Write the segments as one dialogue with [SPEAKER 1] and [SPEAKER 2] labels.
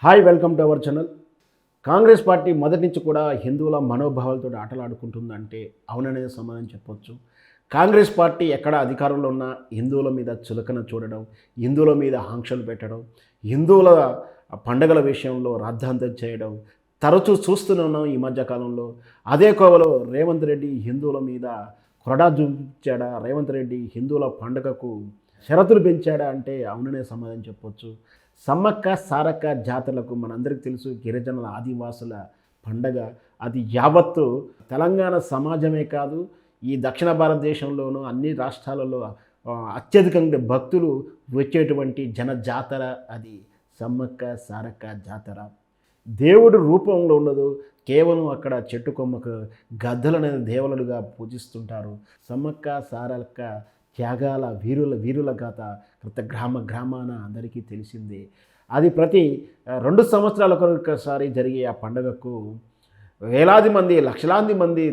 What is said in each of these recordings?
[SPEAKER 1] Hi, welcome to our channel. Congress party మొదటి నుంచి కూడా హిందువుల మనోభావాలతో ఆటలాడుకుంటుందంటే అవుననే సమాధానం చెప్పొచ్చు. కాంగ్రెస్ పార్టీ ఎక్కడ అధికారంలో ఉన్న హిందువుల మీద చులకన చూడడం, హిందువుల మీద ఆంక్షలు పెట్టడం, హిందువుల పండగల విషయంలో రాద్ధాంతం చేయడం తరచూ చూస్తూనే ఉన్నాం ఈ మధ్య కాలంలో. అదే కోవలో రేవంత్ రెడ్డి హిందువుల మీద కొరడా చూపించాడా, రేవంత్ రెడ్డి హిందువుల పండగకు షరతులు పెంచాడా అంటే అవుననే సమాధానం చెప్పొచ్చు. సమ్మక్క సారక్క జాతరలకు మనందరికీ తెలుసు, గిరిజనుల ఆదివాసుల పండగ. అది యావత్తు తెలంగాణ సమాజమే కాదు, ఈ దక్షిణ భారతదేశంలోనూ అన్ని రాష్ట్రాలలో అత్యధికంగా భక్తులు వచ్చేటువంటి జన జాతర అది సమ్మక్క సారక్క జాతర. దేవుడు రూపంలో ఉండదు, కేవలం అక్కడ చెట్టు కొమ్మకు గద్దలనే దేవులుగా పూజిస్తుంటారు. సమ్మక్క సారక్క త్యాగాల వీరుల గాథ ప్రతి గ్రామాన అందరికీ తెలిసిందే. అది ప్రతి 2 సంవత్సరాలకు ఒకసారి జరిగే ఆ పండుగకు వేలాది మంది, లక్షలాది మంది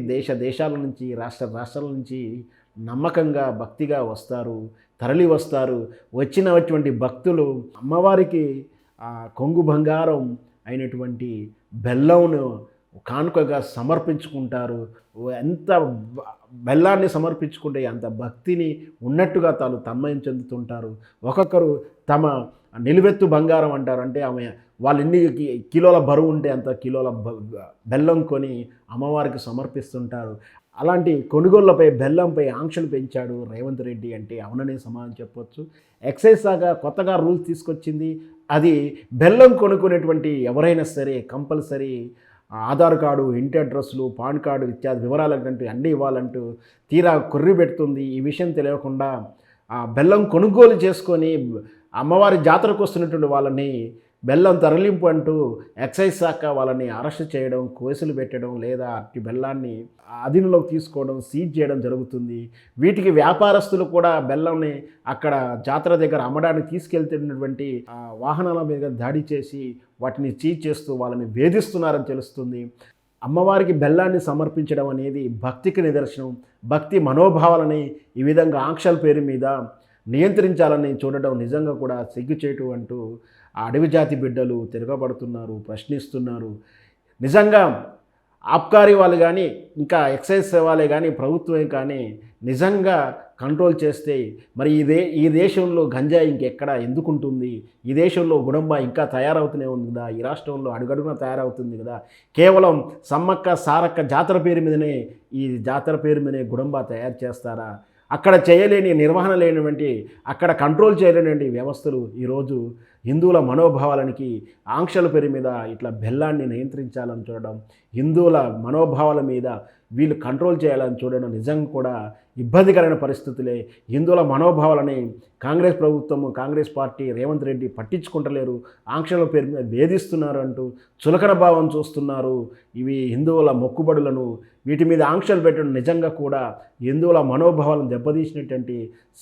[SPEAKER 1] దేశాల నుంచి, రాష్ట్రాల నుంచి నమ్మకంగా భక్తిగా వస్తారు, తరలి వస్తారు. వచ్చినటువంటి భక్తులు అమ్మవారికి కొంగు బంగారం అయినటువంటి బెల్లంను కానుకగా సమర్పించుకుంటారు. ఎంత బెల్లాన్ని సమర్పించుకుంటే అంత భక్తిని ఉన్నట్టుగా తాను తన్మయం చెందుతుంటారు. ఒక్కొక్కరు తమ నిలువెత్తు బంగారం అంటారు, అంటే ఆమె వాళ్ళు ఎన్ని కిలోల బరువు ఉంటే అంత కిలోల బెల్లం కొని అమ్మవారికి సమర్పిస్తుంటారు. అలాంటి కొనుగోళ్లపై, బెల్లంపై ఆంక్షలు పెంచాడు రేవంత్ రెడ్డి అంటే అవుననే సమాధానం చెప్పొచ్చు. ఎక్సైజ్ శాఖ కొత్తగా రూల్స్ తీసుకొచ్చింది. అది బెల్లం కొనుక్కునేటువంటి ఎవరైనా సరే కంపల్సరీ ఆధార్ కార్డు, ఇంటి అడ్రస్లు, పాన్ కార్డు ఇత్యాది వివరాలు అన్నీ ఇవ్వాలంటూ తీరా కొర్రి పెడుతుంది. ఈ విషయం తెలియకుండా బెల్లం కొనుగోలు చేసుకొని అమ్మవారి జాతరకు వస్తున్నటువంటి వాళ్ళని బెల్లం తరలింపు అంటూ ఎక్సైజ్ శాఖ వాళ్ళని అరెస్ట్ చేయడం, కేసులు పెట్టడం, లేదా అట్టి బెల్లాన్ని అధీనంలోకి తీసుకోవడం, సీజ్ చేయడం జరుగుతుంది. వీటికి వ్యాపారస్తులు కూడా బెల్లంని అక్కడ జాతర దగ్గర అమ్మడానికి తీసుకెళ్తున్నటువంటి వాహనాల మీద దాడి చేసి వాటిని సీజ్ చేస్తూ వాళ్ళని వేధిస్తున్నారని తెలుస్తుంది. అమ్మవారికి బెల్లాన్ని సమర్పించడం అనేది భక్తికి నిదర్శనం. భక్తి మనోభావాలని ఈ విధంగా ఆంక్షల పేరు మీద నియంత్రించాలని చూడడం నిజంగా కూడా సిగ్గుచేటు అంటూ ఆ అడవి జాతి బిడ్డలు తిరగబడుతున్నారు, ప్రశ్నిస్తున్నారు. నిజంగా ఆబ్కారీ వాళ్ళు కానీ, ఇంకా ఎక్సైజ్ వాళ్ళే కానీ, ప్రభుత్వమే కానీ నిజంగా కంట్రోల్ చేస్తే మరి ఈ దేశంలో గంజాయి ఇంకెక్కడ ఎందుకుంటుంది? ఈ దేశంలో గుడంబ ఇంకా తయారవుతూనే ఉంది కదా, ఈ రాష్ట్రంలో అడుగడుగున తయారవుతుంది కదా. కేవలం సమ్మక్క సారక్క జాతర పేరు మీదనే, ఈ జాతర పేరు మీదనే గుడంబ తయారు చేస్తారా? అక్కడ చేయలేని, నిర్వహణ లేనివంటి, అక్కడ కంట్రోల్ చేయలేని వ్యవస్థలు ఈరోజు హిందువుల మనోభావాలనికి ఆంక్షల పేరు మీద ఇట్లా బెల్లాన్ని నియంత్రించాలని చూడడం, హిందువుల మనోభావాల మీద వీళ్ళు కంట్రోల్ చేయాలని చూడడం నిజంగా కూడా ఇబ్బందికరమైన పరిస్థితులే. హిందువుల మనోభావాలని కాంగ్రెస్ ప్రభుత్వము, కాంగ్రెస్ పార్టీ, రేవంత్ రెడ్డి పట్టించుకుంటలేరు. ఆంక్షల పేరు మీద వేధిస్తున్నారు అంటూ చులకన భావం చూస్తున్నారు. ఇవి హిందువుల మొక్కుబడులను వీటి మీద ఆంక్షలు పెట్టడం నిజంగా కూడా హిందువుల మనోభావాలను దెబ్బతీసినటువంటి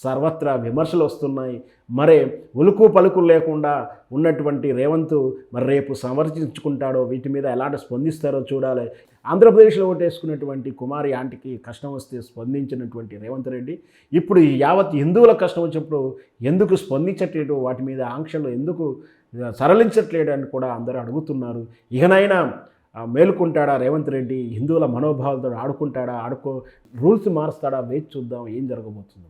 [SPEAKER 1] సర్వత్రా విమర్శలు వస్తున్నాయి. మరే ఉలుకు పలుకులు లేకుండా ఉన్నటువంటి రేవంత్ మరి రేపు సమర్థించుకుంటాడో, వీటి మీద ఎలాంటి స్పందిస్తారో చూడాలి. ఆంధ్రప్రదేశ్లో ఓటేసుకున్నటువంటి కుమారి ఆంటీకి కష్టం వస్తే స్పందించినటువంటి రేవంత్ రెడ్డి ఇప్పుడు యావత్ హిందువుల కష్టం వచ్చినప్పుడు ఎందుకు స్పందించట్లేదు, వాటి మీద ఆంక్షలు ఎందుకు సరళించట్లేదు అని కూడా అందరూ అడుగుతున్నారు. ఇకనైనా మేలుకుంటాడా రేవంత్ రెడ్డి? హిందువుల మనోభావాలతో ఆడుకుంటాడా, రూల్స్ మారుస్తాడా? వేచి చూద్దాం ఏం జరగబోతుందో.